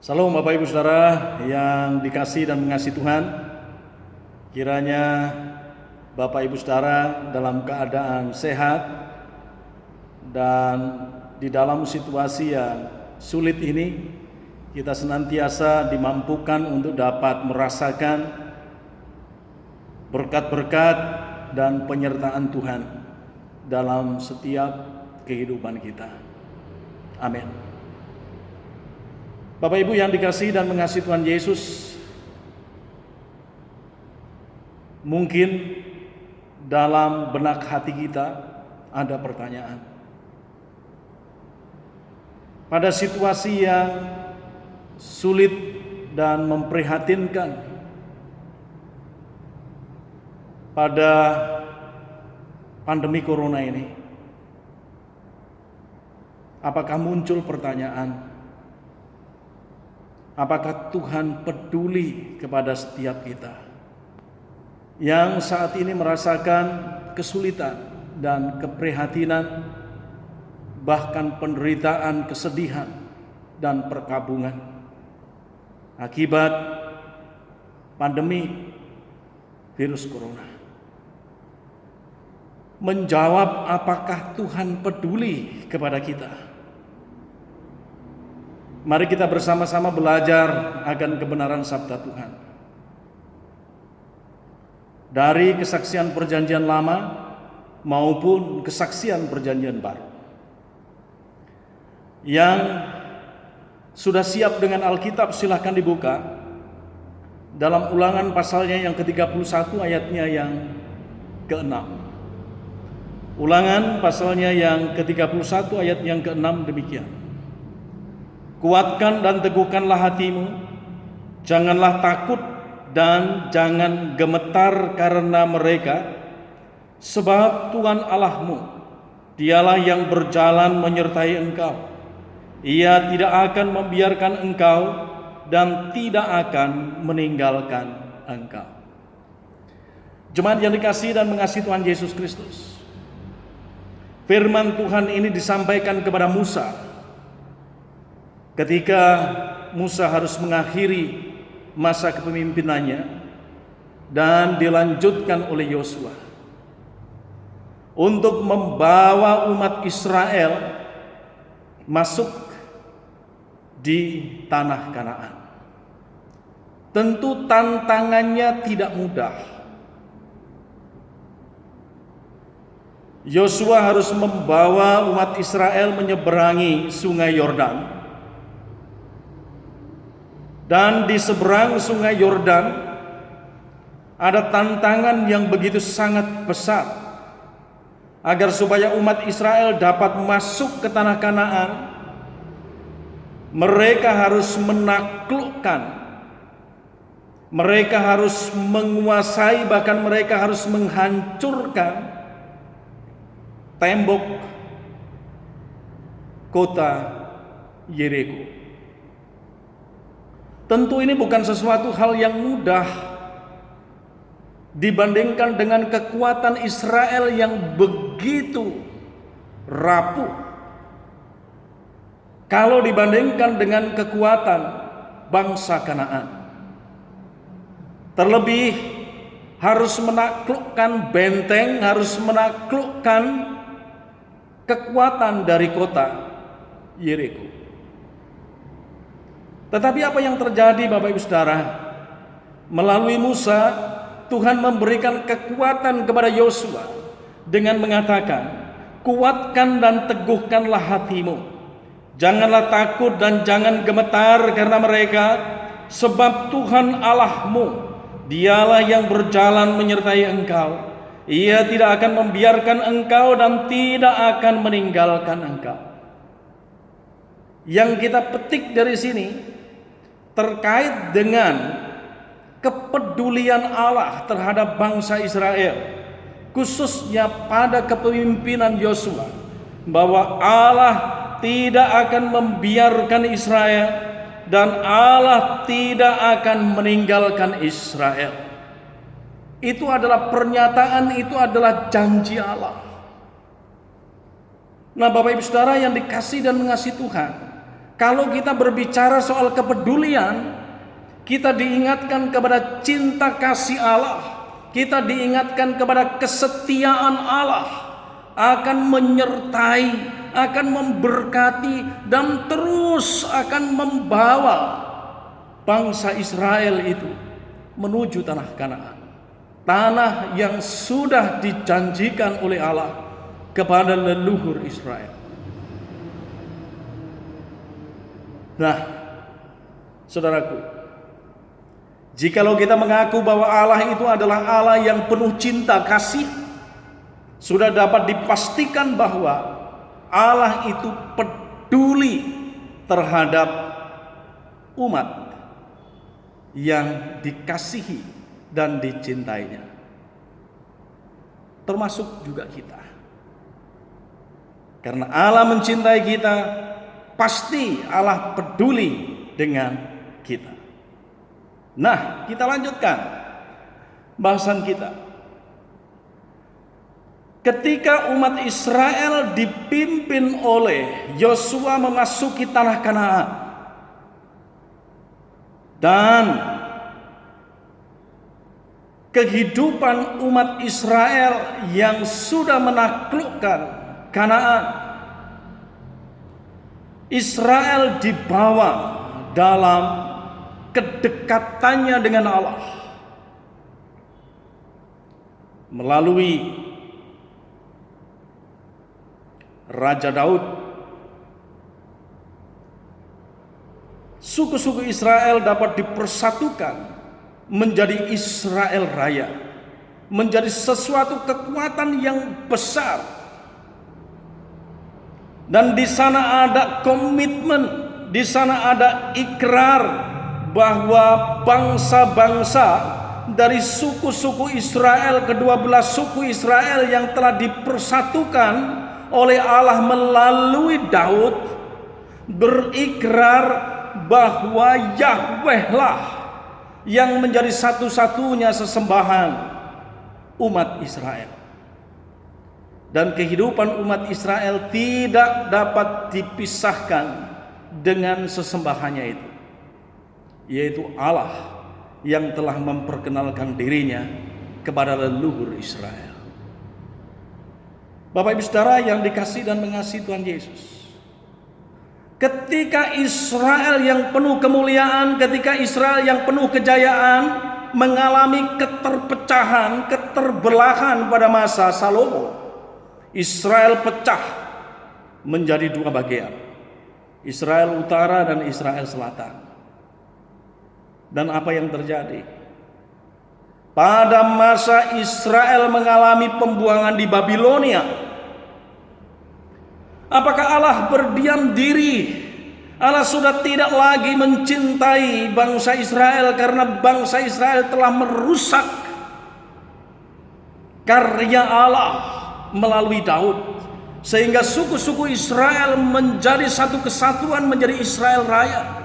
Salam Bapak Ibu Saudara yang dikasihi dan mengasihi Tuhan. Kiranya Bapak Ibu Saudara dalam keadaan sehat dan di dalam situasi yang sulit ini kita senantiasa dimampukan untuk dapat merasakan berkat-berkat dan penyertaan Tuhan dalam setiap kehidupan kita. Amin. Bapak Ibu yang dikasihi dan mengasihi Tuhan Yesus, mungkin dalam benak hati kita ada pertanyaan. Pada situasi yang sulit dan memprihatinkan, pada pandemi corona ini, apakah muncul pertanyaan, apakah Tuhan peduli kepada setiap kita yang saat ini merasakan kesulitan dan keprihatinan, bahkan penderitaan, kesedihan, dan perkabungan akibat pandemi virus corona? Menjawab apakah Tuhan peduli kepada kita? Mari kita bersama-sama belajar akan kebenaran sabda Tuhan dari kesaksian perjanjian lama maupun kesaksian perjanjian baru. Yang sudah siap dengan Alkitab silahkan dibuka dalam Ulangan pasalnya yang ke-31 ayatnya yang ke-6. Ulangan pasalnya yang ke-31 ayat yang ke-6 demikian. Kuatkan dan teguhkanlah hatimu, janganlah takut dan jangan gemetar karena mereka, sebab Tuhan Allahmu, Dialah yang berjalan menyertai engkau. Ia tidak akan membiarkan engkau dan tidak akan meninggalkan engkau. Jemaat yang dikasihi dan mengasihi Tuhan Yesus Kristus, firman Tuhan ini disampaikan kepada Musa ketika Musa harus mengakhiri masa kepemimpinannya dan dilanjutkan oleh Yosua untuk membawa umat Israel masuk di tanah Kanaan. Tentu tantangannya tidak mudah. Yosua harus membawa umat Israel menyeberangi sungai Yordan. Dan di seberang sungai Yordan ada tantangan yang begitu sangat besar agar supaya umat Israel dapat masuk ke tanah Kanaan. Mereka harus menaklukkan, mereka harus menguasai, bahkan mereka harus menghancurkan tembok kota Yeriko. Tentu ini bukan sesuatu hal yang mudah dibandingkan dengan kekuatan Israel yang begitu rapuh. Kalau dibandingkan dengan kekuatan bangsa Kanaan, terlebih harus menaklukkan benteng, harus menaklukkan kekuatan dari kota Yeriko. Tetapi apa yang terjadi Bapak Ibu Saudara? Melalui Musa, Tuhan memberikan kekuatan kepada Yosua dengan mengatakan, kuatkan dan teguhkanlah hatimu. Janganlah takut dan jangan gemetar karena mereka, sebab Tuhan Allahmu, Dialah yang berjalan menyertai engkau. Ia tidak akan membiarkan engkau dan tidak akan meninggalkan engkau. Yang kita petik dari sini terkait dengan kepedulian Allah terhadap bangsa Israel, khususnya pada kepemimpinan Yosua, bahwa Allah tidak akan membiarkan Israel dan Allah tidak akan meninggalkan Israel. Itu adalah pernyataan, itu adalah janji Allah. Nah, Bapak Ibu Saudara yang dikasihi dan mengasihi Tuhan, Kalau kita berbicara soal kepedulian, kita diingatkan kepada cinta kasih Allah, kita diingatkan kepada kesetiaan Allah akan menyertai, akan memberkati, dan terus akan membawa bangsa Israel itu menuju tanah Kanaan, tanah yang sudah dijanjikan oleh Allah kepada leluhur Israel. Nah, saudaraku, jikalau kita mengaku bahwa Allah itu adalah Allah yang penuh cinta kasih, sudah dapat dipastikan bahwa Allah itu peduli terhadap umat yang dikasihi dan dicintainya, termasuk juga kita. Karena Allah mencintai kita, pasti Allah peduli dengan kita. Nah, kita lanjutkan bahasan kita. Ketika umat Israel dipimpin oleh Yosua memasuki tanah Kanaan, dan kehidupan umat Israel yang sudah menaklukkan Kanaan, Israel dibawa dalam kedekatannya dengan Allah melalui Raja Daud. Suku-suku Israel dapat dipersatukan menjadi Israel Raya, menjadi sesuatu kekuatan yang besar. Dan di sana ada komitmen, di sana ada ikrar bahwa bangsa-bangsa dari suku-suku Israel, kedua belah suku Israel yang telah dipersatukan oleh Allah melalui Daud, berikrar bahwa Yahweh lah yang menjadi satu-satunya sesembahan umat Israel. Dan kehidupan umat Israel tidak dapat dipisahkan dengan sesembahannya itu, yaitu Allah yang telah memperkenalkan dirinya kepada leluhur Israel. Bapak Ibu Saudara yang dikasihi dan mengasihi Tuhan Yesus, ketika Israel yang penuh kemuliaan, ketika Israel yang penuh kejayaan mengalami keterpecahan, keterbelahan pada masa Salomo, Israel pecah menjadi dua bagian, Israel Utara dan Israel Selatan. Dan apa yang terjadi? Pada masa Israel mengalami pembuangan di Babilonia, apakah Allah berdiam diri? Allah sudah tidak lagi mencintai bangsa Israel karena bangsa Israel telah merusak karya Allah melalui Daud, sehingga suku-suku Israel menjadi satu kesatuan, menjadi Israel Raya.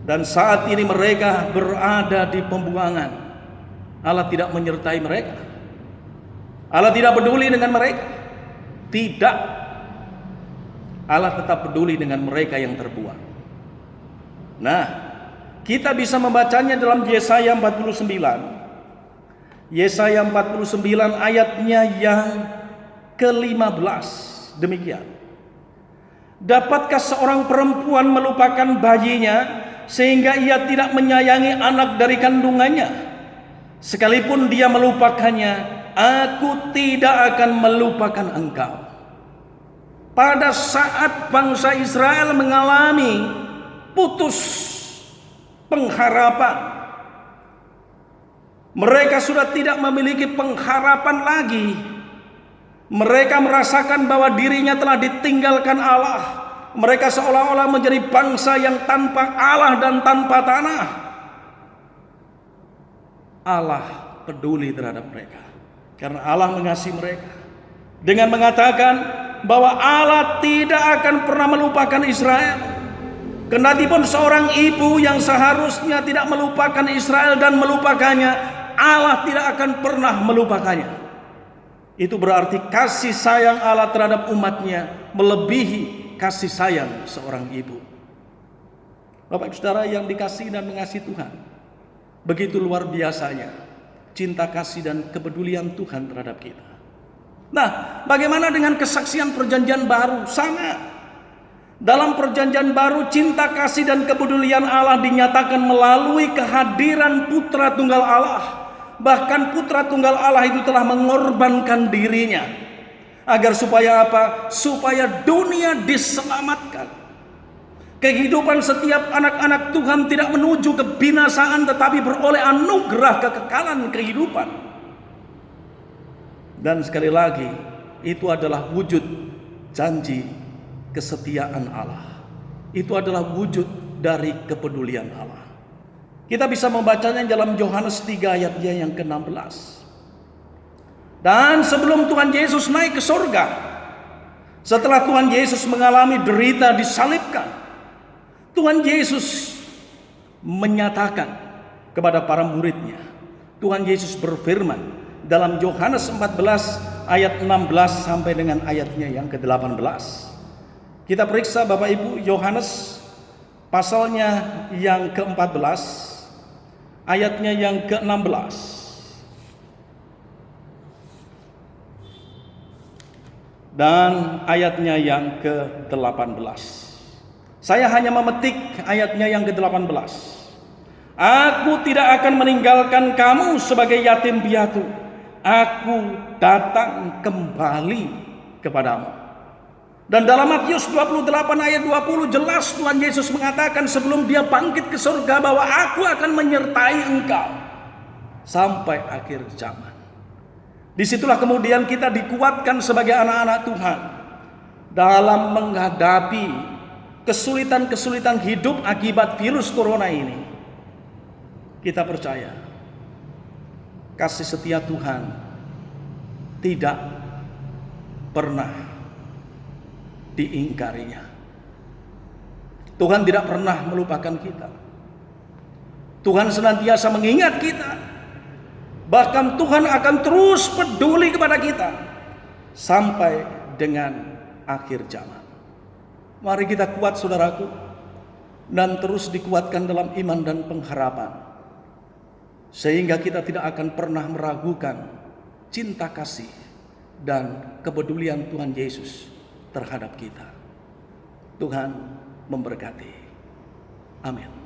Dan saat ini mereka berada di pembuangan. Allah tidak menyertai mereka, Allah tidak peduli dengan mereka. Tidak, Allah tetap peduli dengan mereka yang terbuang. Nah, kita bisa membacanya dalam Yesaya 49. Yesaya 49 ayatnya yang ke-15 demikian. Dapatkah seorang perempuan melupakan bayinya sehingga ia tidak menyayangi anak dari kandungannya? Sekalipun dia melupakannya, aku tidak akan melupakan engkau. Pada saat bangsa Israel mengalami putus pengharapan, mereka sudah tidak memiliki pengharapan lagi. Mereka merasakan bahwa dirinya telah ditinggalkan Allah. Mereka seolah-olah menjadi bangsa yang tanpa Allah dan tanpa tanah. Allah peduli terhadap mereka karena Allah mengasihi mereka dengan mengatakan bahwa Allah tidak akan pernah melupakan Israel. Kendatipun seorang ibu yang seharusnya tidak melupakan Israel dan melupakannya, Allah tidak akan pernah melupakannya. Itu berarti kasih sayang Allah terhadap umatnya melebihi kasih sayang seorang ibu. Bapak Ibu Saudara yang dikasihi dan mengasihi Tuhan, begitu luar biasanya cinta kasih dan kepedulian Tuhan terhadap kita. Nah, bagaimana dengan kesaksian perjanjian baru? Sama. Dalam perjanjian baru, cinta kasih dan kepedulian Allah dinyatakan melalui kehadiran Putra Tunggal Allah. Bahkan Putra Tunggal Allah itu telah mengorbankan dirinya. Agar supaya apa? Supaya dunia diselamatkan. Kehidupan setiap anak-anak Tuhan tidak menuju kebinasaan, tetapi beroleh anugerah kekekalan kehidupan. Dan sekali lagi, itu adalah wujud janji kesetiaan Allah. Itu adalah wujud dari kepedulian Allah. Kita bisa membacanya dalam Yohanes 3 ayatnya yang ke-16. Dan sebelum Tuhan Yesus naik ke surga, setelah Tuhan Yesus mengalami derita disalibkan, Tuhan Yesus menyatakan kepada para muridnya. Tuhan Yesus berfirman dalam Yohanes 14 ayat 16 sampai dengan ayatnya yang ke-18. Kita periksa Bapak Ibu, Yohanes pasalnya yang ke-14, ayatnya yang ke-16. Dan ayatnya yang ke-18. Saya hanya memetik ayatnya yang ke-18. Aku tidak akan meninggalkan kamu sebagai yatim piatu. Aku datang kembali kepadamu. Dan dalam Matius 28 ayat 20 jelas Tuhan Yesus mengatakan sebelum dia bangkit ke surga bahwa aku akan menyertai engkau sampai akhir zaman. Disitulah kemudian kita dikuatkan sebagai anak-anak Tuhan dalam menghadapi kesulitan-kesulitan hidup akibat virus corona ini. Kita percaya kasih setia Tuhan tidak pernah diingkarinya. Tuhan tidak pernah melupakan kita. Tuhan senantiasa mengingat kita. Bahkan Tuhan akan terus peduli kepada kita sampai dengan akhir zaman. Mari kita kuat saudaraku, dan terus dikuatkan dalam iman dan pengharapan, sehingga kita tidak akan pernah meragukan cinta kasih dan kepedulian Tuhan Yesus terhadap kita. Tuhan memberkati. Amin.